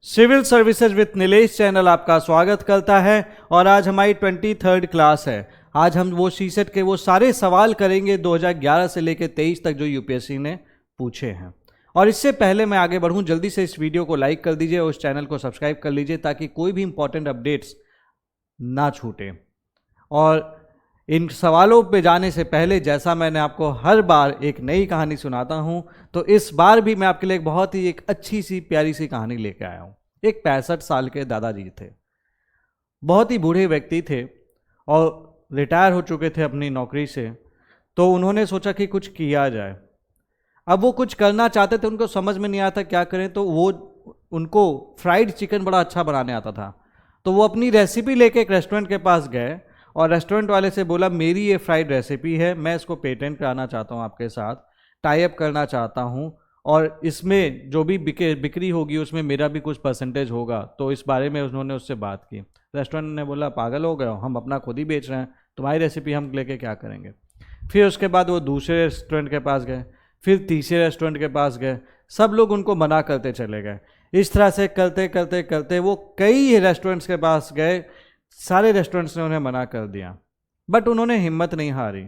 Civil services with Nilesh channel आपका स्वागत करता है और आज हमारी 23rd क्लास है। आज हम वो सीसेट के वो सारे सवाल करेंगे 2011 से लेकर 23 तक जो यूपीएससी ने पूछे हैं। और इससे पहले मैं आगे बढ़ूं, जल्दी से इस वीडियो को लाइक कर दीजिए और उस चैनल को सब्सक्राइब कर लीजिए ताकि कोई भी इंपॉर्टेंट अपडेट्स ना छूटे। और इन सवालों पे जाने से पहले, जैसा मैंने आपको हर बार एक नई कहानी सुनाता हूं, तो इस बार भी मैं आपके लिए बहुत ही एक अच्छी सी प्यारी सी कहानी लेके आया हूं। एक 65 साल के दादाजी थे, बहुत ही बूढ़े व्यक्ति थे और रिटायर हो चुके थे अपनी नौकरी से। तो उन्होंने सोचा कि कुछ किया जाए। अब वो कुछ करना चाहते थे, उनको समझ में नहीं आता क्या करें। तो उनको फ्राइड चिकन बड़ा अच्छा बनाने आता था। तो वो अपनी रेसिपी लेके एक रेस्टोरेंट के पास गए और रेस्टोरेंट वाले से बोला, मेरी ये फ्राइड रेसिपी है, मैं इसको पेटेंट कराना चाहता हूँ, आपके साथ टाई अप करना चाहता हूँ और इसमें जो भी बिक्री होगी उसमें मेरा भी कुछ परसेंटेज होगा। तो इस बारे में उन्होंने उससे बात की। रेस्टोरेंट ने बोला, पागल हो गए हो, हम अपना खुद ही बेच रहे हैं, तुम्हारी रेसिपी हम लेके क्या करेंगे। फिर उसके बाद वो दूसरे रेस्टोरेंट के पास गए, फिर तीसरे रेस्टोरेंट के पास गए, सब लोग उनको मना करते चले गए। इस तरह से करते करते करते वो कई रेस्टोरेंट्स के पास गए, सारे रेस्टोरेंट्स ने उन्हें मना कर दिया, बट उन्होंने हिम्मत नहीं हारी।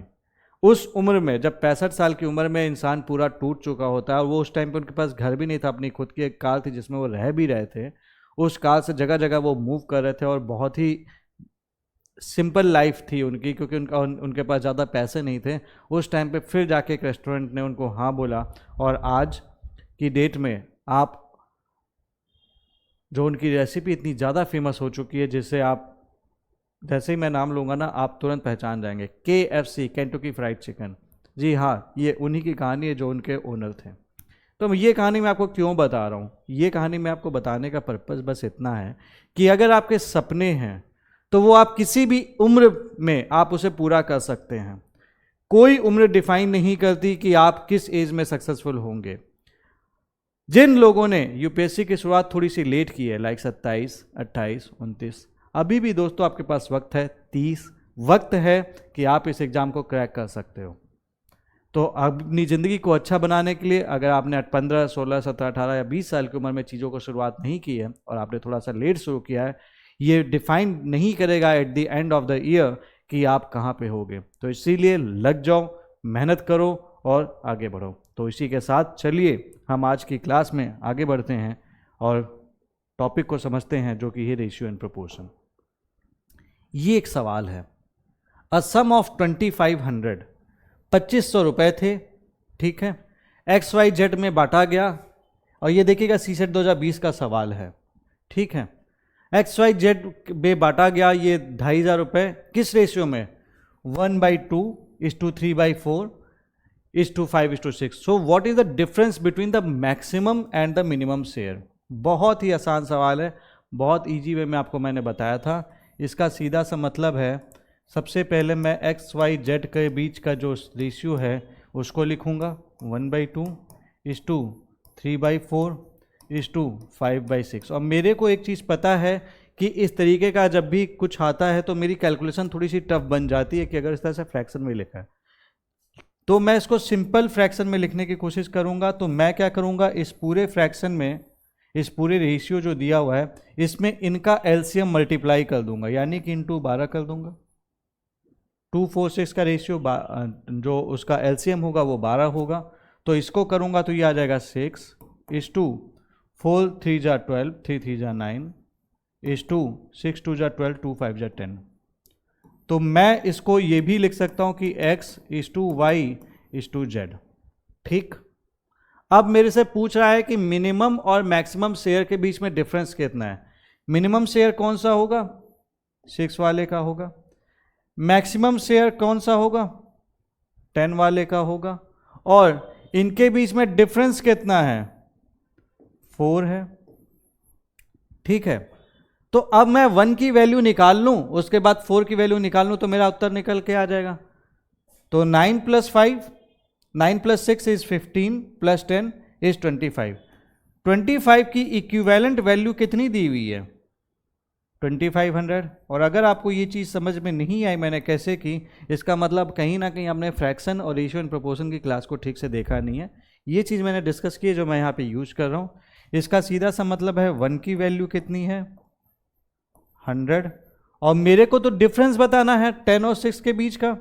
उस उम्र में, जब 65 साल की उम्र में इंसान पूरा टूट चुका होता है, और वो उस टाइम पे उनके पास घर भी नहीं था, अपनी खुद की एक कार थी जिसमें वो रह भी रहे थे। उस कार से जगह जगह वो मूव कर रहे थे और बहुत ही सिंपल लाइफ थी उनकी, क्योंकि उनके पास ज़्यादा पैसे नहीं थे। उस टाइम पे फिर जाके एक रेस्टोरेंट ने उनको हाँ बोला और आज की डेट में आप जो उनकी रेसिपी इतनी ज़्यादा फेमस हो चुकी है, जिससे आप जैसे ही मैं नाम लूँगा ना, आप तुरंत पहचान जाएंगे, KFC, केंटुकी फ्राइड चिकन। जी हाँ, ये उन्हीं की कहानी है जो उनके ओनर थे। तो ये कहानी मैं आपको क्यों बता रहा हूँ, ये कहानी मैं आपको बताने का पर्पज़ बस इतना है कि अगर आपके सपने हैं तो वो आप किसी भी उम्र में आप उसे पूरा कर सकते हैं। कोई उम्र डिफाइन नहीं करती कि आप किस एज में सक्सेसफुल होंगे। जिन लोगों ने यूपीएससी की शुरुआत थोड़ी सी लेट की है, लाइक 27, 28, 29, अभी भी दोस्तों आपके पास वक्त है, 30 वक्त है कि आप इस एग्ज़ाम को क्रैक कर सकते हो। तो अपनी ज़िंदगी को अच्छा बनाने के लिए, अगर आपने 15, 16, 17, 18 या 20 साल की उम्र में चीज़ों को शुरुआत नहीं की है और आपने थोड़ा सा लेट शुरू किया है, ये डिफाइन नहीं करेगा eight the end of the year कि आप कहाँ पे होगे। तो इसीलिए लग जाओ, मेहनत करो और आगे बढ़ो। तो इसी के साथ चलिए हम आज की क्लास में आगे बढ़ते हैं और टॉपिक को समझते हैं, जो कि है रेशियो एंड प्रोपोर्शन। ये एक सवाल है। अ सम ऑफ 2500, 2500 रुपये थे, ठीक है, XYZ में बांटा गया। और ये देखिएगा सीसेट 2020 का सवाल है, ठीक है। XYZ में बांटा गया ये 2500 रुपये, किस रेशियो में? 1/2:3/4:5:6। सो what is the difference between the maximum and the minimum share? बहुत ही आसान सवाल है, बहुत इजी वे में आपको मैंने बताया था। इसका सीधा सा मतलब है, सबसे पहले मैं XYZ के बीच का जो रेशियो है उसको लिखूंगा 1/2:3/4:5/6। और मेरे को एक चीज़ पता है कि इस तरीके का जब भी कुछ आता है तो मेरी कैलकुलेशन थोड़ी सी टफ बन जाती है कि अगर इस तरह से फ्रैक्शन में लिखा है तो मैं इसको सिंपल फ्रैक्शन में लिखने की कोशिश करूंगा। तो मैं क्या करूंगा, इस पूरे फ्रैक्शन में, इस पूरे रेशियो जो दिया हुआ है, इसमें इनका एलसीएम मल्टीप्लाई कर दूंगा, यानी कि इंटू 12 कर दूंगा। 246 का रेशियो जो उसका एलसीएम होगा वो 12 होगा। तो इसको करूंगा तो ये आ जाएगा 6 इस टू 4 3 जा 12, 3 3 जा 9 इस टू 6 2 जा 12, 2 5 जा 10। तो मैं इसको ये भी लिख सकता हूं कि x इस टू y इस टू z, ठीक। अब मेरे से पूछ रहा है कि मिनिमम और मैक्सिमम शेयर के बीच में डिफरेंस कितना है। मिनिमम शेयर कौन सा होगा? 6 वाले का होगा। मैक्सिमम शेयर कौन सा होगा? 10 वाले का होगा। और इनके बीच में डिफरेंस कितना है? 4 है, ठीक है। तो अब मैं 1 की वैल्यू निकाल लूं, उसके बाद 4 की वैल्यू निकाल लूं, तो मेरा उत्तर निकल के आ जाएगा। तो 9 + 5, 9 + 6 इज 15 + 10 इज 25। 25 की इक्विवेलेंट वैल्यू कितनी दी हुई है? 2500। और अगर आपको ये चीज़ समझ में नहीं आई मैंने कैसे की, इसका मतलब कहीं ना कहीं आपने फ्रैक्शन और रेशियो एंड प्रोपोर्शन की क्लास को ठीक से देखा नहीं है। ये चीज़ मैंने डिस्कस की है जो मैं यहाँ पे यूज कर रहा हूँ। इसका सीधा सा मतलब है 1 की वैल्यू कितनी है 100, और मेरे को तो डिफरेंस बताना है 10 और 6 के बीच का,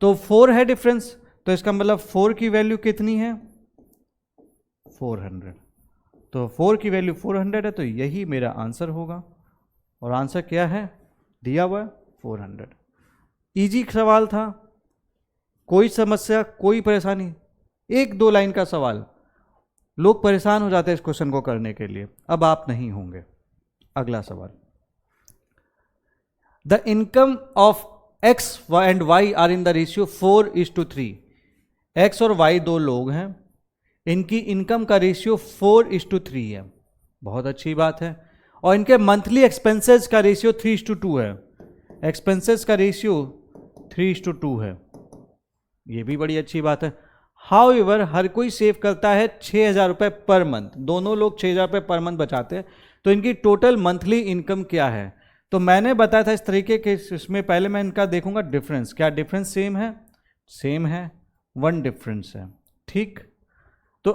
तो 4 है डिफरेंस, तो इसका मतलब 4 की वैल्यू कितनी है 400, तो 4 की वैल्यू 400 है, तो यही मेरा आंसर होगा। और आंसर क्या है दिया हुआ है 400। इजी सवाल था, कोई समस्या कोई परेशानी, 1-2 लाइन का सवाल, लोग परेशान हो जाते हैं इस क्वेश्चन को करने के लिए, अब आप नहीं होंगे। अगला सवाल, the income of x and y are in the ratio 4:3। x और y दो लोग हैं, इनकी इनकम का रेशियो 4:3 है, बहुत अच्छी बात है, और इनके मंथली एक्सपेंसेस का रेशियो 3:2 है, एक्सपेंसेस का रेशियो 3:2 है, ये भी बड़ी अच्छी बात है। हाउएवर हर कोई सेव करता है 6,000 रुपये पर मंथ, दोनों लोग 6,000 रुपये पर मंथ बचाते हैं, तो इनकी टोटल मंथली इनकम क्या है? तो मैंने बताया था इस तरीके के, इसमें पहले मैं इनका देखूंगा डिफरेंस, क्या डिफरेंस सेम है? सेम है, 1 डिफरेंस है, ठीक। तो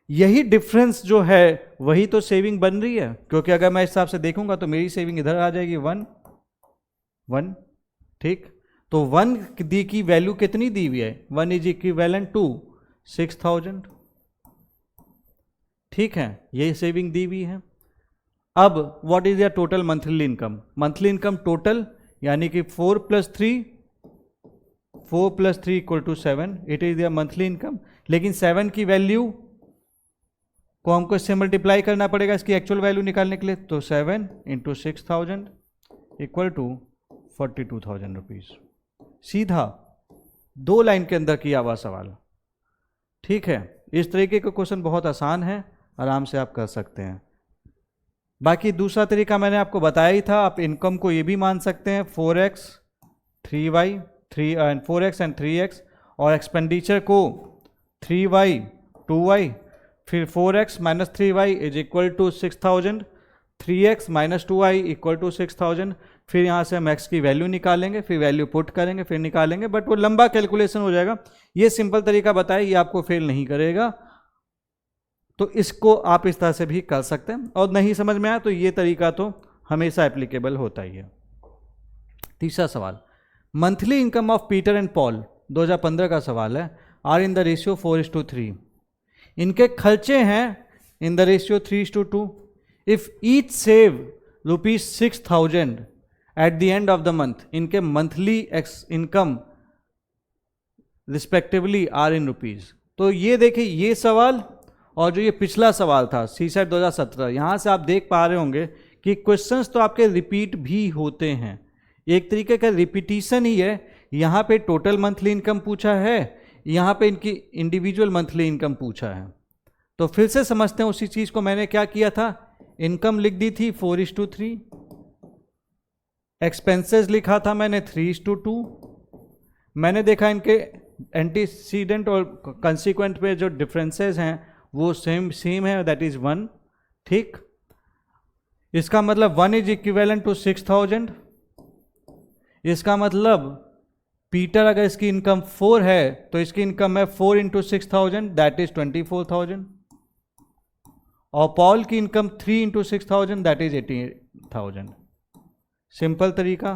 यही डिफरेंस जो है वही तो सेविंग बन रही है, क्योंकि अगर मैं इस हिसाब से देखूंगा तो मेरी सेविंग इधर आ जाएगी 1, ठीक। तो 1 दी की वैल्यू कितनी दी हुई है? 1 इज इक्विवेलेंट टू 6,000, ठीक है, ये सेविंग दी हुई है। अब what is your total monthly income? Monthly income total यानी कि 4 + 3 = 7, it is your monthly income. लेकिन 7 की वैल्यू को हमको इससे मल्टीप्लाई करना पड़ेगा इसकी एक्चुअल वैल्यू निकालने के लिए, तो 7 × 6,000 = 42,000 रुपीज। सीधा 2 लाइन के अंदर किया हुआ सवाल, ठीक है। इस तरीके का क्वेश्चन बहुत आसान है, आराम से आप कर सकते हैं। बाकी दूसरा तरीका मैंने आपको बताया ही था, आप इनकम को ये भी मान सकते हैं 4x 3y 4x and 3x, और एक्सपेंडिचर को 3y 2y, फिर 4x - 3y = 6,000, 3x - 2y = 6,000, फिर यहाँ से हम x की वैल्यू निकालेंगे, फिर वैल्यू पुट करेंगे, फिर निकालेंगे, बट वो लंबा कैलकुलेशन हो जाएगा। ये सिंपल तरीका बताया, ये आपको फेल नहीं करेगा, तो इसको आप इस तरह से भी कर सकते हैं। और नहीं समझ में आया तो ये तरीका तो हमेशा एप्लीकेबल होता ही है। तीसरा सवाल, monthly income of Peter and Paul 2015 का सवाल है, आर इन द रेशियो 4:3। इनके खर्चे हैं in the ratio 3:2। If each save ₹6,000 at the end of the month, इनके monthly income respectively are in rupees. तो ये देखिए, ये सवाल और जो ये पिछला सवाल था सीसेट 2017, यहाँ से आप देख पा रहे होंगे कि क्वेश्चंस तो आपके रिपीट भी होते हैं, एक तरीके का रिपीटिशन ही है। यहाँ पे टोटल मंथली इनकम पूछा है, यहाँ पे इनकी इंडिविजुअल मंथली इनकम पूछा है। तो फिर से समझते हैं उसी चीज़ को। मैंने क्या किया था, इनकम लिख दी थी 4:3, एक्सपेंसेस लिखा था मैंने 3:2, मैंने देखा इनके एंटीसीडेंट और कंसिक्वेंट पे जो डिफरेंसेस हैं वो सेम है, दैट इज 1, ठीक। इसका मतलब 1 इज इक्विवेलेंट टू 6,000, इसका मतलब पीटर अगर इसकी इनकम 4 है तो इसकी इनकम है 4 × 6,000, दैट इज 24,000, और पॉल की इनकम 3 × 6,000, दैट इज 18,000। सिंपल तरीका।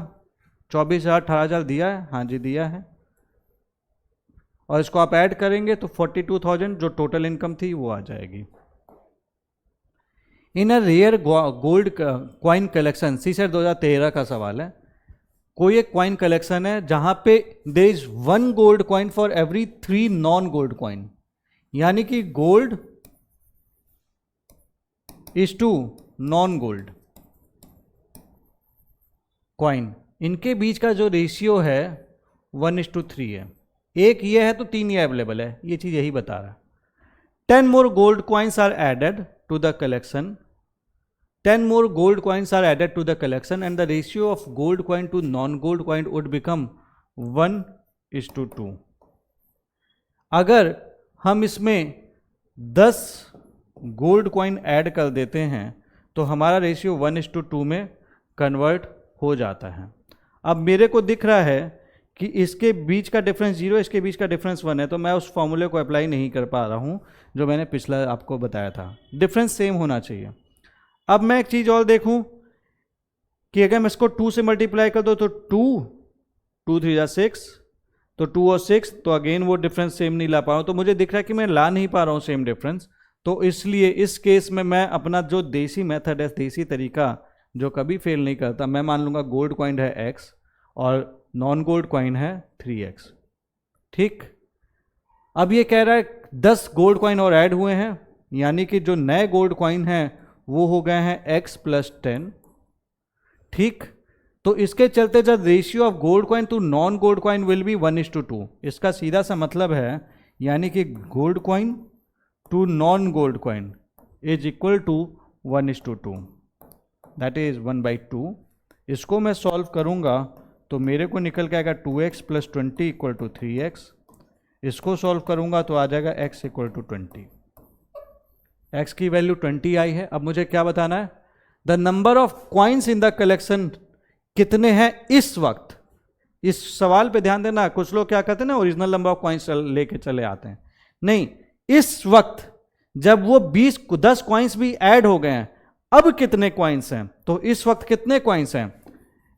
24,000 18,000 दिया है, हाँ जी दिया है, और इसको आप ऐड करेंगे तो 42,000 जो टोटल इनकम थी वो आ जाएगी। In a rare gold coin collection, CSAT 2013 का सवाल है, कोई एक क्वाइन कलेक्शन है जहां पे there is 1 gold coin for every 3 non gold coin, यानी कि gold is to non gold coin, इनके बीच का जो रेशियो है 1:3 है। एक ये है तो 3 ये अवेलेबल है, ये चीज यही बता रहा है। 10 more gold coins are added to the collection. 10 more gold coins are added to the collection and the ratio of gold coin to non-gold coin would become 1:2. अगर हम इसमें 10 गोल्ड कॉइन ऐड कर देते हैं तो हमारा रेशियो 1:2 में convert हो जाता है। अब मेरे को दिख रहा है कि इसके बीच का डिफरेंस 0, इसके बीच का डिफरेंस 1 है, तो मैं उस फॉर्मूले को अप्लाई नहीं कर पा रहा हूँ जो मैंने पिछला आपको बताया था। डिफरेंस सेम होना चाहिए। अब मैं एक चीज़ और देखूँ कि अगर मैं इसको 2 से मल्टीप्लाई कर दूँ तो 2 3 जा 6, तो 2 और 6, तो अगेन वो डिफरेंस सेम नहीं ला पा रहा हूँ। तो मुझे दिख रहा है कि मैं ला नहीं पा रहा हूँ सेम डिफरेंस। तो इसलिए इस केस में मैं अपना जो देसी मेथड है, देसी तरीका जो कभी फेल नहीं करता, मैं मान लूँगा गोल्ड कॉइन है x और नॉन गोल्ड कॉइन है 3x। ठीक, अब ये कह रहा है 10 गोल्ड कॉइन और ऐड हुए हैं, यानी कि जो नए गोल्ड कॉइन हैं वो हो गए हैं x + 10। ठीक, तो इसके चलते जब ratio of gold coin to non gold coin will be 1:2। इसका सीधा सा मतलब है, यानी कि gold coin to non gold coin is equal to 1:2, that is 1/2। इसको मैं सॉल्व करूंगा तो मेरे को निकल के आएगा 2x + 20 = 3x। इसको सॉल्व करूंगा तो आ जाएगा x = 20। x की वैल्यू 20 आई है। अब मुझे क्या बताना है, the number of coins in the collection कितने हैं इस वक्त। इस सवाल पे ध्यान देना, कुछ लोग क्या कहते हैं ना, ओरिजिनल नंबर ऑफ कॉइन्स लेके चले आते हैं। नहीं, इस वक्त जब वो 10 कॉइन्स भी ऐड हो गए हैं, अब कितने कॉइन्स हैं, तो इस वक्त कितने कॉइन्स हैं,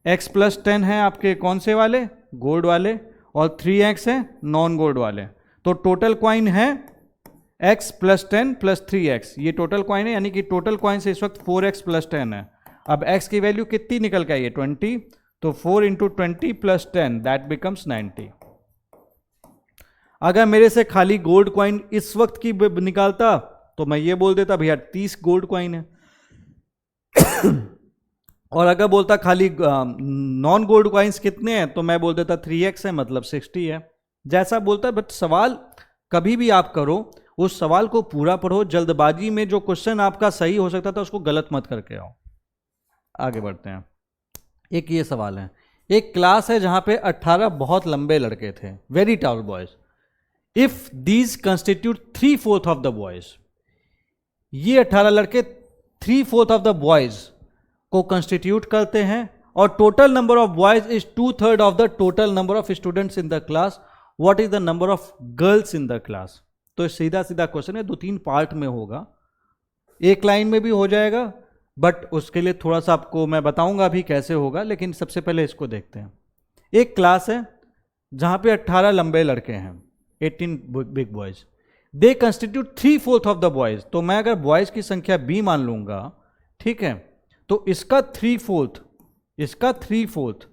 x + 10 है आपके कौन से वाले, गोल्ड वाले, और 3x है नॉन गोल्ड वाले। तो टोटल कॉइन है x + 10 + 3x, ये टोटल कॉइन है, यानी कि टोटल कॉइन से इस वक्त 4x + 10 है। अब x की वैल्यू कितनी निकल के आई है, 20, तो 4 × 20 + 10 दैट बिकम्स 90। अगर मेरे से खाली गोल्ड कॉइन इस वक्त की निकालता तो मैं ये बोल देता भैया 30 गोल्ड कॉइन है और अगर बोलता खाली नॉन गोल्ड कॉइन्स कितने हैं तो मैं बोल देता 3x है, मतलब 60 है, जैसा बोलता है। बट सवाल कभी भी आप करो, उस सवाल को पूरा पढ़ो। जल्दबाजी में जो क्वेश्चन आपका सही हो सकता था उसको गलत मत करके आओ। आगे बढ़ते हैं। एक ये सवाल है, एक क्लास है जहां पे 18 बहुत लंबे लड़के थे, very tall boys. If these constitute 3/4 of the boys, ये 18 लड़के 3/4 ऑफ द बॉयज को कंस्टिट्यूट करते हैं और total number of boys is 2/3 of the total number of students in the class, what is the number of girls in the class. तो सीधा सीधा question है, 2-3 पार्ट में होगा, एक लाइन में भी हो जाएगा, बट उसके लिए थोड़ा सा आपको मैं बताऊंगा अभी कैसे होगा, लेकिन सबसे पहले इसको देखते हैं। एक क्लास है जहां पे 18 लंबे लड़के हैं, 18 big boys, they constitute 3/4 of the boys. तो मैं अगर बॉयज की संख्या b मान लूंगा, ठीक है, तो इसका 3/4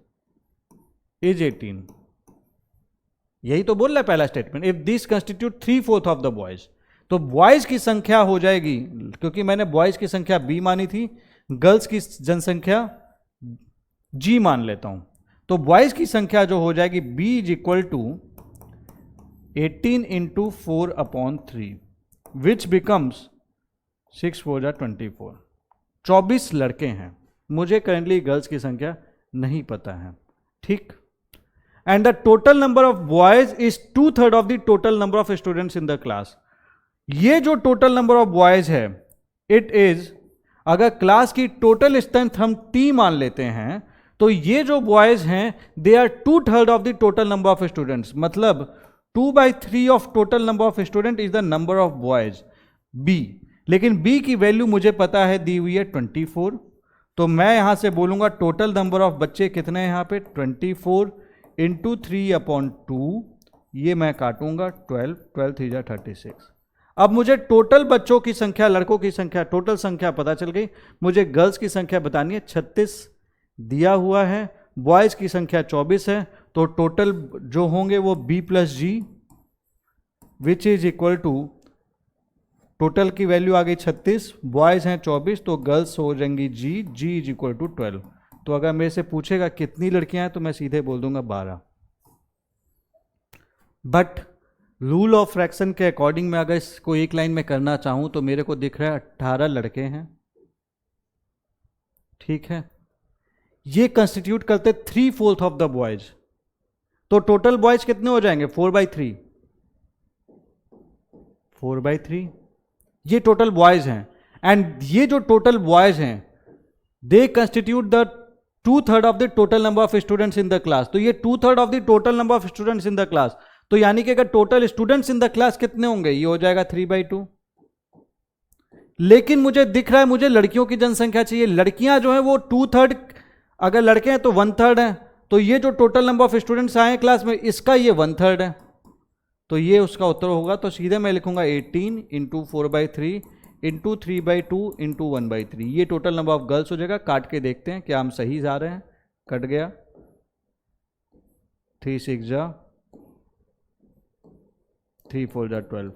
इज 18। यही तो बोल रहा है पहला statement, if this constitute 3/4 of the boys, तो बॉयज की संख्या हो जाएगी, क्योंकि मैंने बॉयज की संख्या b मानी थी, गर्ल्स की जनसंख्या g मान लेता हूं, तो बॉयज की संख्या जो हो जाएगी b is equal to 18 × 4/3 which becomes 6×4 = 24। 24 लड़के हैं, मुझे करेंटली गर्ल्स की संख्या नहीं पता है, ठीक। And the total number of boys is 2/3 of the total number of students in the class. ये जो टोटल नंबर ऑफ बॉयज है, इट इज, अगर क्लास की टोटल स्ट्रेंथ हम t मान लेते हैं, तो ये जो बॉयज हैं they are 2/3 of the total number of students, मतलब 2/3 of total number of student is the number of boys b। लेकिन b की वैल्यू मुझे पता है, दी हुई है 24, तो मैं यहां से बोलूंगा टोटल नंबर ऑफ बच्चे कितने हैं, यहां पे 24 × 3/2, ये मैं काटूंगा 12, 12 3 जा 36। अब मुझे टोटल बच्चों की संख्या, लड़कों की संख्या, टोटल संख्या पता चल गई, मुझे गर्ल्स की संख्या बतानी है। 36 दिया हुआ है, बॉयज की संख्या 24 है, तो टोटल जो होंगे वो b + g which is equal to, total की वैल्यू आ गई 36, बॉयज हैं 24, तो गर्ल्स हो जाएंगी g इज इक्वल टू 12। तो अगर मेरे से पूछेगा कितनी लड़कियां हैं तो मैं सीधे बोल दूंगा 12। बट रूल ऑफ फ्रैक्शन के अकॉर्डिंग मैं अगर इसको एक लाइन में करना चाहूं तो मेरे को दिख रहा है 18 लड़के हैं, ठीक है, ये कंस्टिट्यूट करते 3/4 ऑफ द बॉयज, तो टोटल बॉयज कितने हो जाएंगे, 4/3, 4/3, ये टोटल बॉयज हैं। एंड ये जो टोटल बॉयज हैं दे constitute the 2/3 of the total number of students in the class. तो ये 2/3 of the total number of students in the class, तो यानी कि अगर total students in the class कितने होंगे, ये हो जाएगा 3/2। लेकिन मुझे दिख रहा है मुझे लड़कियों की जनसंख्या चाहिए। लड़कियां जो है वो 2/3, अगर लड़के हैं तो 1/3 है। तो ये जो टोटल नंबर ऑफ स्टूडेंट्स आए हैं क्लास में, इसका ये 1/3 है। तो ये उसका उत्तर होगा। तो सीधे मैं लिखूंगा 18 इंटू 4/3 इंटू 3/2 इंटू 1/3। ये टोटल नंबर ऑफ गर्ल्स हो जाएगा। काट के देखते हैं क्या हम सही जा रहे हैं। कट गया, 3 6 जा 3 4 जा 12।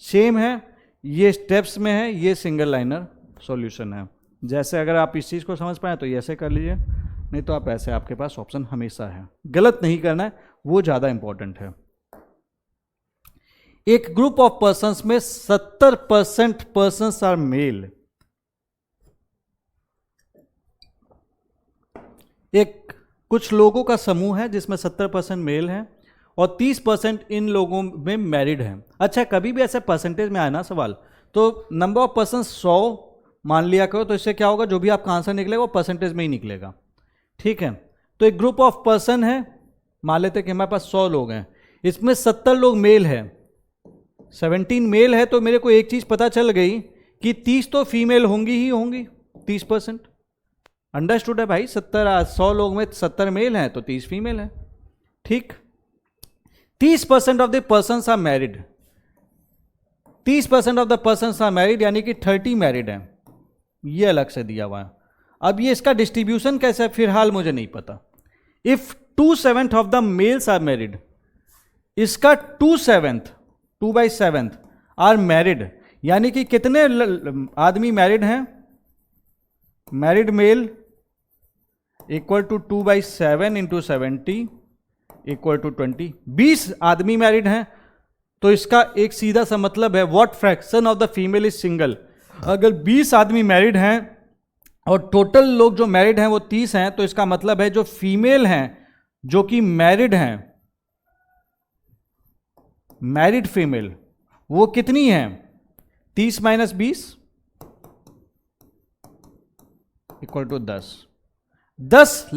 सेम है, ये स्टेप्स में है, ये सिंगल लाइनर सॉल्यूशन है। जैसे अगर आप इस चीज़ को समझ पाए तो ऐसे कर लीजिए, नहीं तो आप ऐसे, आपके पास ऑप्शन हमेशा है। गलत नहीं करना है, वो ज़्यादा इंपॉर्टेंट है। एक ग्रुप ऑफ पर्सन्स में 70% पर्सन्स आर मेल। एक कुछ लोगों का समूह है जिसमें 70% मेल है और 30% इन लोगों में मैरिड है। अच्छा, कभी भी ऐसे परसेंटेज में आए ना सवाल, तो नंबर ऑफ पर्सन 100 मान लिया करो, तो इससे क्या होगा, जो भी आपका आंसर निकलेगा वो परसेंटेज में ही निकलेगा। ठीक है, तो एक ग्रुप ऑफ पर्सन है, मान लेते हैं कि हमारे पास 100 लोग हैं, इसमें 70 लोग मेल है, 17 मेल है। तो मेरे को एक चीज़ पता चल गई कि 30 तो फीमेल होंगी ही होंगी, 30%। अंडरस्टूड है भाई, 100 लोग में 70 मेल हैं तो 30 फीमेल है। ठीक, 30% of the persons are married, 30% of the persons are married, यानी कि 30 मैरिड हैं। ये अलग से दिया हुआ है। अब ये इसका डिस्ट्रीब्यूशन कैसे है फिलहाल मुझे नहीं पता। If 2/7 of the males are married, इसका 2/7 आर मैरिड, यानी कि कितने आदमी मैरिड हैं, married male equal to 2/7 into 70 equal to 20। 20 आदमी मैरिड हैं, तो इसका एक सीधा सा मतलब है what fraction of the female is single. अगर 20 आदमी मैरिड हैं और टोटल लोग जो मैरिड हैं वो 30 हैं, तो इसका मतलब है जो फीमेल हैं जो कि मैरिड हैं, मैरिड फीमेल, वो कितनी हैं, 30 माइनस 20 इक्वल टू 10। 10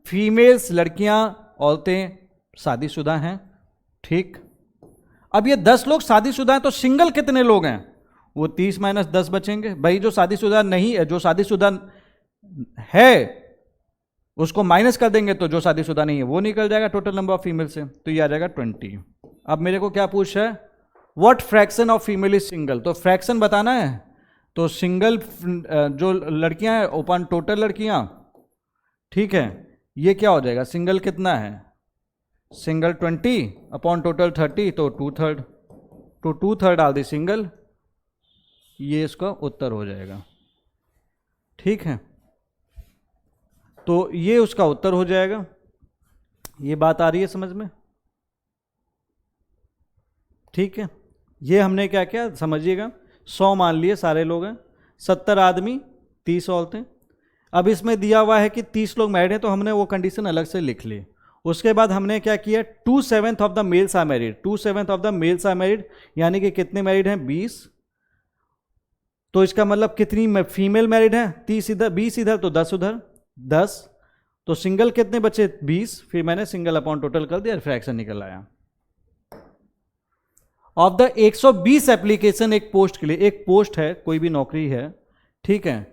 फीमेल्स, लड़कियां, औरतें शादीशुदा हैं। ठीक, अब ये 10 लोग शादीशुदा हैं, तो सिंगल कितने लोग हैं, वो 30 माइनस 10 बचेंगे। भाई जो शादीशुदा नहीं है, जो शादीशुदा है उसको माइनस कर देंगे, तो जो शादीशुदा नहीं है वो निकल जाएगा टोटल नंबर ऑफ फीमेल से, तो ये आ जाएगा 20। अब मेरे को क्या पूछ है, what fraction of female is single. तो फ्रैक्शन बताना है, तो सिंगल जो लड़कियां हैं ओपन टोटल लड़कियां, ठीक है, ये क्या हो जाएगा, सिंगल कितना है, सिंगल 20 अपॉन टोटल 30, तो 2/3, तो 2/3 आर दी सिंगल। ये इसका उत्तर हो जाएगा। ठीक है, तो ये उसका उत्तर हो जाएगा। ये बात आ रही है समझ में? ठीक है, ये हमने क्या किया समझिएगा, 100 मान लिए सारे लोग हैं, 70 आदमी 30 औरतें। अब इसमें दिया हुआ है कि 30 लोग मैरिड हैं, तो हमने वो कंडीशन अलग से लिख ली। उसके बाद हमने क्या किया, 2/7 of the males are married, 2/7 of the males are married, यानी कि कितने मैरिड हैं, 20। तो इसका मतलब कितनी फीमेल मैरिड है, 30 इधर 20 इधर, तो 10 उधर, 10। तो सिंगल कितने बचे, 20। फिर मैंने सिंगल अपॉन टोटल कर दिया, फ्रैक्शन निकल आया। ऑफ द 120 एप्लीकेशन एक पोस्ट के लिए, एक पोस्ट है, कोई भी नौकरी है, ठीक है,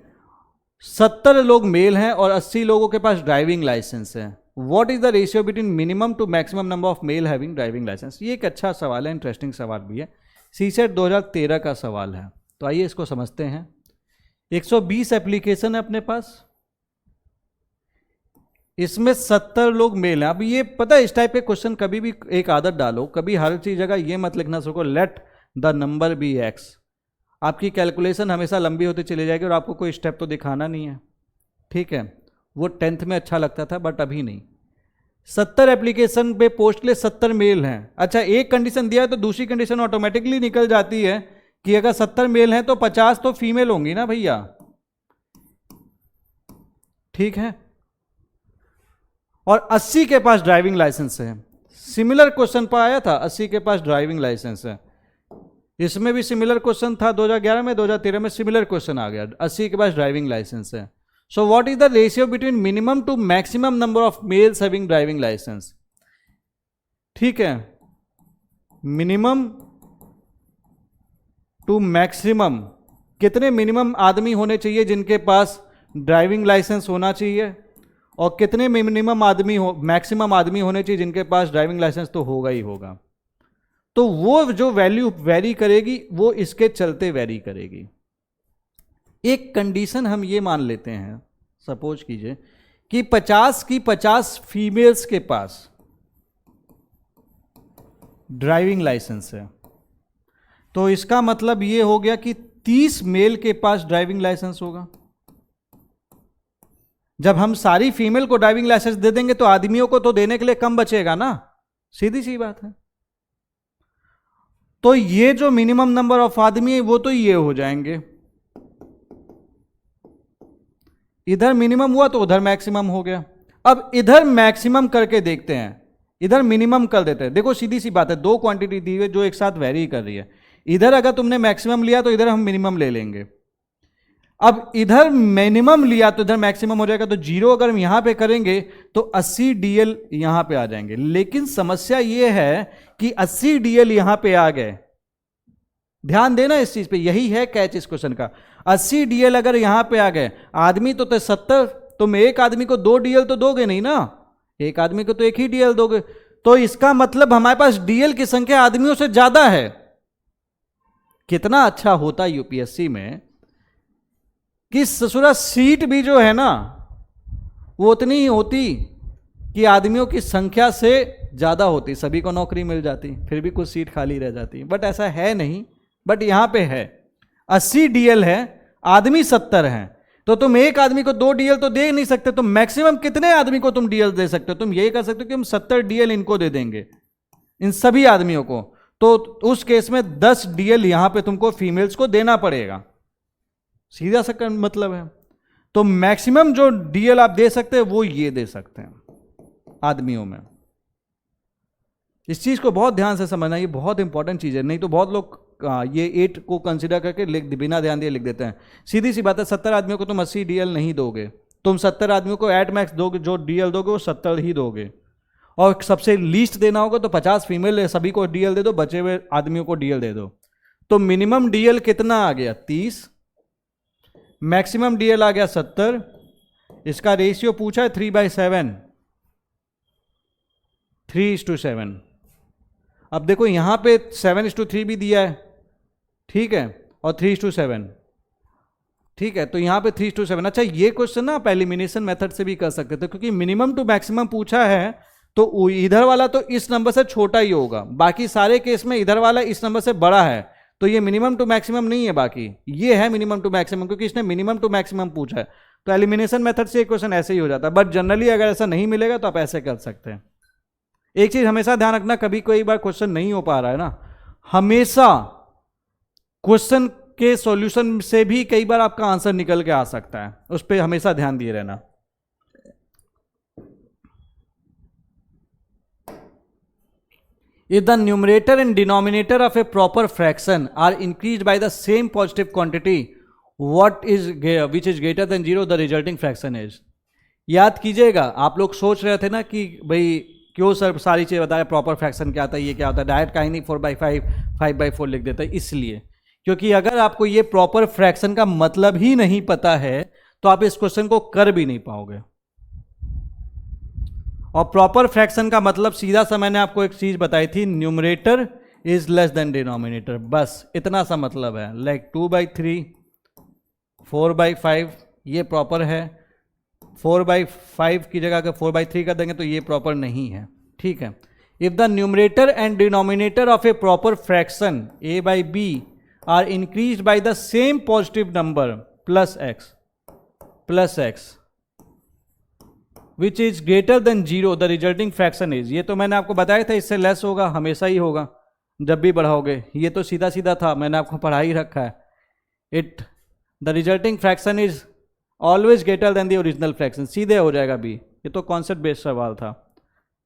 70 लोग मेल हैं और 80 लोगों के पास ड्राइविंग लाइसेंस है। What is the ratio between minimum to maximum number of male having driving licence. ये एक अच्छा सवाल है, इंटरेस्टिंग सवाल भी है, सीसेट 2013 का सवाल है। तो आइए इसको समझते हैं। 120 एप्लीकेशन है अपने पास, इसमें 70 लोग मेल हैं। अब ये पता है, इस टाइप के क्वेश्चन कभी भी एक आदत डालो, कभी हर चीज जगह ये मत लिखना सको let the number be x. आपकी कैलकुलेशन हमेशा लंबी होती चली जाएगी और आपको कोई स्टेप तो दिखाना नहीं है। ठीक है, वो 10th में अच्छा लगता था बट अभी नहीं। 70 एप्लीकेशन पे पोस्ट के लिए 70 मेल हैं। अच्छा, एक कंडीशन दिया है तो दूसरी कंडीशन ऑटोमेटिकली निकल जाती है कि अगर 70 मेल हैं तो 50 तो फीमेल होंगी ना भैया। ठीक है, और 80 के पास ड्राइविंग लाइसेंस है। सिमिलर क्वेश्चन पर आया था, 80 के पास ड्राइविंग लाइसेंस है। इसमें भी सिमिलर क्वेश्चन था 2011 में, 2013 में सिमिलर क्वेश्चन आ गया, 80 के पास ड्राइविंग लाइसेंस है। So what is the ratio between minimum to maximum number of males having driving licence? ठीक है, मिनिमम टू मैक्सिमम, कितने मिनिमम आदमी होने चाहिए जिनके पास ड्राइविंग लाइसेंस होना चाहिए, और कितने मिनिमम आदमी मैक्सिमम आदमी होने चाहिए जिनके पास ड्राइविंग लाइसेंस तो होगा ही होगा। तो वो जो वैल्यू वेरी करेगी वो इसके चलते वेरी करेगी। एक कंडीशन हम ये मान लेते हैं, सपोज कीजिए कि 50 की 50 फीमेल्स के पास ड्राइविंग लाइसेंस है, तो इसका मतलब ये हो गया कि 30 मेल के पास ड्राइविंग लाइसेंस होगा। जब हम सारी फीमेल को ड्राइविंग लाइसेंस दे देंगे तो आदमियों को तो देने के लिए कम बचेगा ना, सीधी सी बात है। तो ये जो मिनिमम नंबर ऑफ आदमी है वो तो ये हो जाएंगे, इधर मिनिमम हुआ तो उधर मैक्सिमम हो गया। अब इधर मैक्सिमम करके देखते हैं, इधर मिनिमम कर देते हैं। देखो सीधी सी बात है, दो क्वांटिटी दी हुई जो एक साथ वेरी कर रही है। इधर अगर तुमने मैक्सिमम लिया तो इधर हम मिनिमम ले लेंगे। अब इधर मिनिमम लिया तो इधर मैक्सिमम हो जाएगा, तो 0 अगर हम यहां पे करेंगे तो 80 DL यहां पे आ जाएंगे। लेकिन समस्या यह है कि 80 DL यहां पे आ गए, ध्यान देना इस चीज पे, यही है कैच इस क्वेश्चन का। 80 DL अगर यहां पे आ गए, आदमी तो 70, तुम एक आदमी को 2 DL तो दोगे नहीं ना, एक आदमी को तो एक ही DL दोगे। तो इसका मतलब हमारे पास DL की संख्या आदमियों से ज्यादा है। कितना अच्छा होता यूपीएससी में कि ससुरा सीट भी जो है ना वो उतनी ही होती कि आदमियों की संख्या से ज्यादा होती, सभी को नौकरी मिल जाती, फिर भी कुछ सीट खाली रह जाती। बट ऐसा है नहीं, बट यहां पे है 80 DL है, आदमी 70 हैं, तो तुम एक आदमी को 2 DL तो दे नहीं सकते। तो मैक्सिमम कितने आदमी को तुम DL दे सकते हो? तुम ये कर सकते हो कि हम 70 DL इनको दे देंगे, इन सभी आदमियों को। तो उस केस में 10 DL यहां पे तुमको फीमेल्स को देना पड़ेगा, सीधा सा मतलब है। तो मैक्सिमम जो DL आप दे सकते हैं वो ये दे सकते हैं आदमियों में। इस चीज को बहुत ध्यान से समझना, ये बहुत इंपॉर्टेंट चीज है। नहीं तो बहुत लोग ये 8 को कंसीडर करके बिना ध्यान दिए लिख देते हैं। सीधी सी बात है, 70 आदमियों को तुम 80 DL नहीं दोगे, तुम 70 आदमियों को एट मैक्स दोगे, जो DL दोगे वो 70 ही दोगे। और सबसे लीस्ट देना होगा तो 50 फीमेल है, सभी को DL दे दो, बचे हुए आदमियों को DL दे दो। तो मिनिमम DL कितना आ गया? 30, मैक्सिमम DL आ गया 70। इसका रेशियो पूछा है 3/7, 3:7। अब देखो यहां पे 7:3 भी दिया है, ठीक है, और 3:7, ठीक है। तो यहां पे 3:7। अच्छा, ये क्वेश्चन ना आप एलिमिनेशन मेथड से भी कर सकते थे, क्योंकि मिनिमम टू मैक्सिमम पूछा है तो इधर वाला तो इस नंबर से छोटा ही होगा, बाकी सारे केस में इधर वाला इस नंबर से बड़ा है। तो ये मिनिमम टू मैक्सिमम नहीं है, बाकी ये है मिनिमम टू मैक्सिमम, क्योंकि इसने मिनिमम टू मैक्सिमम पूछा है। तो एलिमिनेशन मेथड से क्वेश्चन ऐसे ही हो जाता है। बट जनरली अगर ऐसा नहीं मिलेगा तो आप ऐसे कर सकते हैं। एक चीज हमेशा ध्यान रखना, कभी कोई बार क्वेश्चन नहीं हो पा रहा है ना, हमेशा क्वेश्चन के सॉल्यूशन से भी कई बार आपका आंसर निकल के आ सकता है, उस पर हमेशा ध्यान दिए रहना। If the numerator and denominator of a proper fraction are increased by the same positive quantity, which is greater than 0, the resulting fraction is। याद कीजिएगा, आप लोग सोच रहे थे ना कि भाई क्यों सर सारी चीज़ बताया, प्रॉपर फ्रैक्शन क्या होता है, ये क्या होता है, डायरेक्ट का ही नहीं 4/5 5/4 लिख देता है। इसलिए क्योंकि अगर आपको ये प्रॉपर फ्रैक्शन का मतलब ही नहीं पता है तो आप इस क्वेश्चन को कर भी नहीं पाओगे। और प्रॉपर फ्रैक्शन का मतलब सीधा सा मैंने आपको एक चीज बताई थी, numerator is less than denominator, बस इतना सा मतलब है। लाइक 2/3 4/5 ये प्रॉपर है, 4/5 की जगह अगर 4/3 कर देंगे तो ये प्रॉपर नहीं है, ठीक है। If the numerator and denominator of a proper fraction a/b are increased by the same positive number plus x which is greater than 0, the resulting fraction is. ये तो मैंने आपको बताया था, इससे लेस होगा, हमेशा ही होगा जब भी बढ़ाओगे। ये तो सीधा सीधा था, मैंने आपको पढ़ा ही रखा है। The resulting fraction is always greater than the original fraction, सीधे हो जाएगा बी। ये तो कॉन्सेप्ट बेस्ड सवाल था,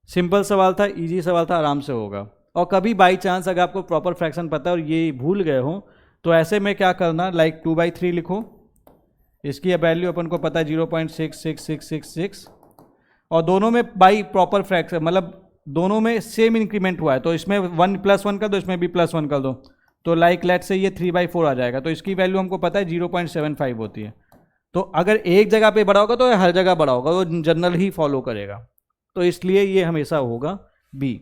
सिंपल सवाल था, इजी सवाल था, आराम से होगा। और कभी बाई चांस अगर आपको प्रॉपर फ्रैक्शन पता है और ये भूल गए हो तो ऐसे में क्या करना, लाइक 2/3 लिखो, इसकी वैल्यू अपन को पता है 0.66666 और दोनों में बाई प्रॉपर फ्रैक्शन मतलब दोनों में सेम इंक्रीमेंट हुआ है, तो इसमें 1 + 1 कर दो, इसमें भी +1 कर दो, तो लाइक लेट से ये 3/4 आ जाएगा। तो इसकी वैल्यू हमको पता है 0.75 होती है। तो अगर एक जगह पे बड़ा होगा तो हर जगह बड़ा होगा, वो जनरल ही फॉलो करेगा, तो इसलिए ये हमेशा होगा बी।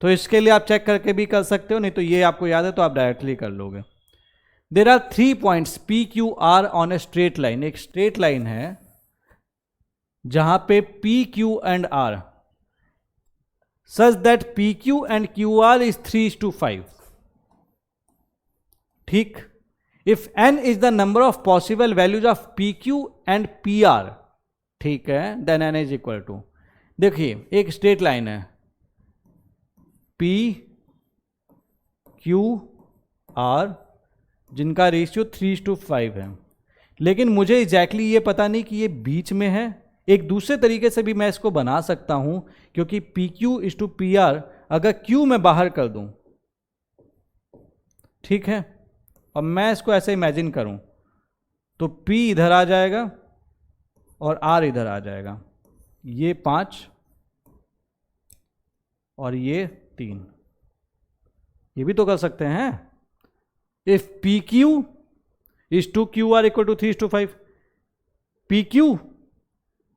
तो इसके लिए आप चेक करके भी कर सकते हो, नहीं तो ये आपको याद है तो आप डायरेक्टली कर लोगे। There are 3 points P Q R on a straight line. एक स्ट्रेट लाइन है जहां पे P Q and R such that P Q and Q R is 3:5। ठीक, if n is the number of possible values of P Q and P R, ठीक है, then n is equal to, देखिए एक straight line है P Q R जिनका ratio 3:5 है, लेकिन मुझे एग्जैक्टली ये पता नहीं कि ये बीच में है। एक दूसरे तरीके से भी मैं इसको बना सकता हूं, क्योंकि P Q is to P R अगर क्यू में बाहर कर दूं, ठीक है, और मैं इसको ऐसे इमेजिन करूं तो P इधर आ जाएगा और R इधर आ जाएगा, ये 5 और ये 3, ये भी तो कर सकते हैं। If PQ is to QR equal to 3:5, PQ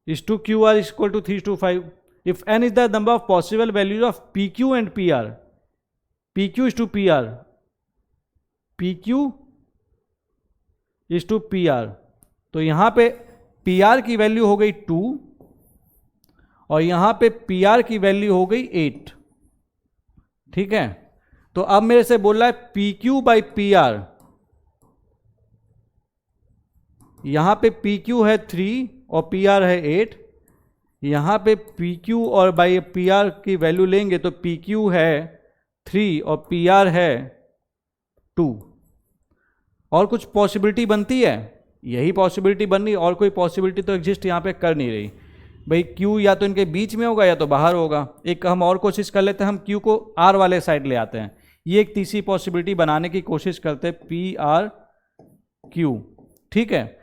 is to QR equal to 3:5, if n is the number of possible values of PQ and PR, PQ is to PR, PQ is to PR, तो यहां पे PR की value हो गई 2 और यहां पे PR की वैल्यू हो गई 8, ठीक है। तो अब मेरे से बोल रहा है PQ/PR, यहां पे PQ है 3 और PR है 8, यहां पे PQ और बाई PR की वैल्यू लेंगे तो PQ है 3 और PR है 2। और कुछ पॉसिबिलिटी बनती है, यही पॉसिबिलिटी बन रही, और कोई पॉसिबिलिटी तो एग्जिस्ट यहाँ पे कर नहीं रही। भाई Q या तो इनके बीच में होगा या तो बाहर होगा। एक हम और कोशिश कर लेते हैं, हम Q को R वाले साइड ले आते हैं, ये एक तीसरी पॉसिबिलिटी बनाने की कोशिश करते हैं, PRQ, ठीक है,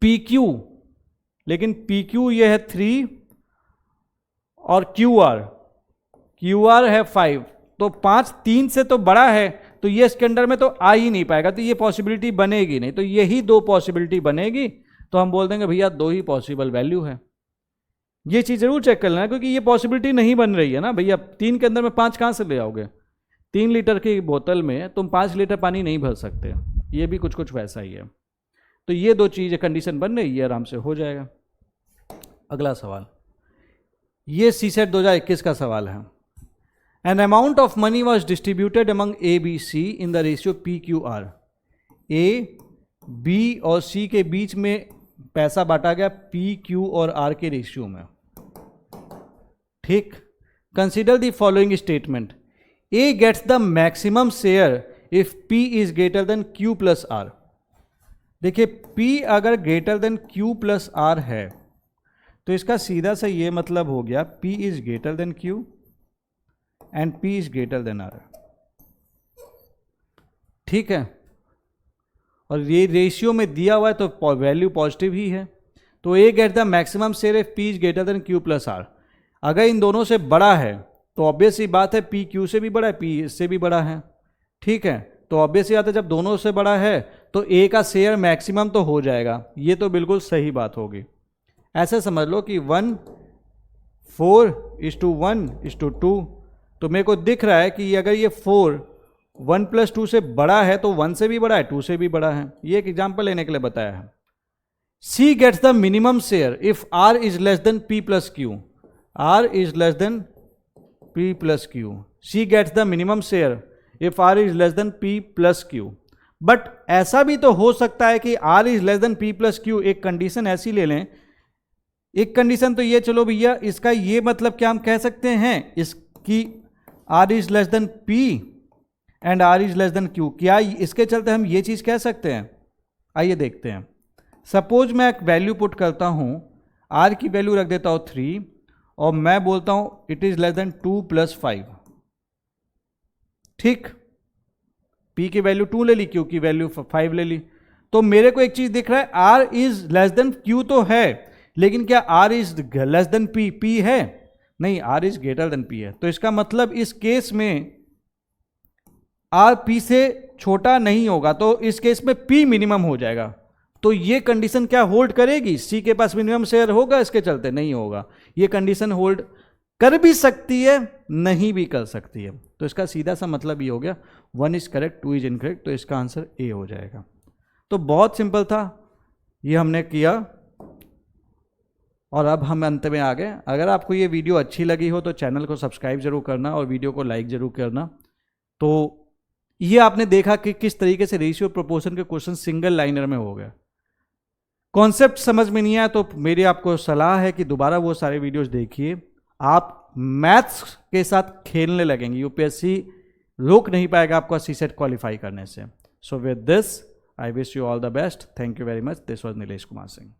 PQ, लेकिन PQ ये है 3 और QR है 5, तो 5 3 से तो बड़ा है, तो ये इसके अंदर में तो आ ही नहीं पाएगा, तो ये पॉसिबिलिटी बनेगी नहीं, तो यही 2 पॉसिबिलिटी बनेगी, तो हम बोल देंगे भैया 2 ही पॉसिबल वैल्यू है। ये चीज़ जरूर चेक कर लेना, क्योंकि ये पॉसिबिलिटी नहीं बन रही है ना भैया, 3 के अंदर में 5 कहाँ से ले आओगे? 3 लीटर की बोतल में तुम 5 लीटर पानी नहीं भर सकते, ये भी कुछ कुछ वैसा ही है। तो ये 2 चीज़ें कंडीशन बन रही है, आराम से हो जाएगा। अगला सवाल, ये CSET 2021 का सवाल है। An amount of money was distributed among A, B, C in the ratio PQR. A, B और C के बीच में पैसा बांटा गया P, Q और R के रेशियो में, ठीक। Consider the following statement. A gets the maximum share if P is greater than Q plus R. देखिए P अगर greater than Q plus R है तो इसका सीधा सा ये मतलब हो गया P is greater then Q and P is greater then R, ठीक है। और ये रेशियो में दिया हुआ है तो वैल्यू पॉजिटिव ही है, तो A get the maximum share if P is greater then Q plus R। अगर इन दोनों से बड़ा है तो ऑब्वियस ही बात है P Q से भी बड़ा है, P इससे भी बड़ा है, ठीक है। तो ऑब्वियस ही बात है जब दोनों से बड़ा है तो A का शेयर मैक्सिमम तो हो जाएगा, ये तो बिल्कुल सही बात होगी। ऐसे समझ लो कि 4:1:2, तो मेरे को दिख रहा है कि अगर ये 4 1 + 2 से बड़ा है तो 1 से भी बड़ा है, 2 से भी बड़ा है, ये एक एग्जाम्पल लेने के लिए बताया है। C gets the minimum share if R is less than P plus Q, R is less than P plus Q, C gets the minimum share if R is less than P plus Q। But ऐसा भी तो हो सकता है कि R is less than P plus Q, एक condition ऐसी ले लें, एक कंडीशन तो ये, चलो भैया इसका ये मतलब क्या हम कह सकते हैं इसकी R is less than P and R is less then Q, क्या इसके चलते हम ये चीज कह सकते हैं? आइए देखते हैं। सपोज मैं एक वैल्यू पुट करता हूं, R की वैल्यू रख देता हूं 3 और मैं बोलता हूं इट इज लेस देन 2 + 5, ठीक। P की वैल्यू 2 ले ली, Q की वैल्यू 5 ले ली, तो मेरे को एक चीज दिख रहा है, R is less than Q तो है, लेकिन क्या R is less than P? P है नहीं, R is greater than P है। तो इसका मतलब इस केस में आर पी से छोटा नहीं होगा, तो इस केस में पी मिनिमम हो जाएगा। तो ये कंडीशन क्या होल्ड करेगी? सी के पास मिनिमम शेयर होगा इसके चलते? नहीं होगा। ये कंडीशन होल्ड कर भी सकती है, नहीं भी कर सकती है। तो इसका सीधा सा मतलब ये हो गया, 1 इज करेक्ट, 2 इज इनकरेक्ट, तो इसका आंसर ए हो जाएगा। तो बहुत सिंपल था, ये हमने किया और अब हम अंत में आ गए। अगर आपको ये वीडियो अच्छी लगी हो तो चैनल को सब्सक्राइब जरूर करना और वीडियो को लाइक जरूर करना। तो ये आपने देखा कि किस तरीके से रेशियो प्रोपोर्शन के क्वेश्चन सिंगल लाइनर में हो गए। कॉन्सेप्ट समझ में नहीं आया तो मेरी आपको सलाह है कि दोबारा वो सारे वीडियोस देखिए, आप मैथ्स के साथ खेलने लगेंगे, यूपीएससी रोक नहीं पाएगा आपको सीसेट क्वालिफाई करने से। So with this I wish you all the best, thank you very much, this was Nilesh Kumar Singh.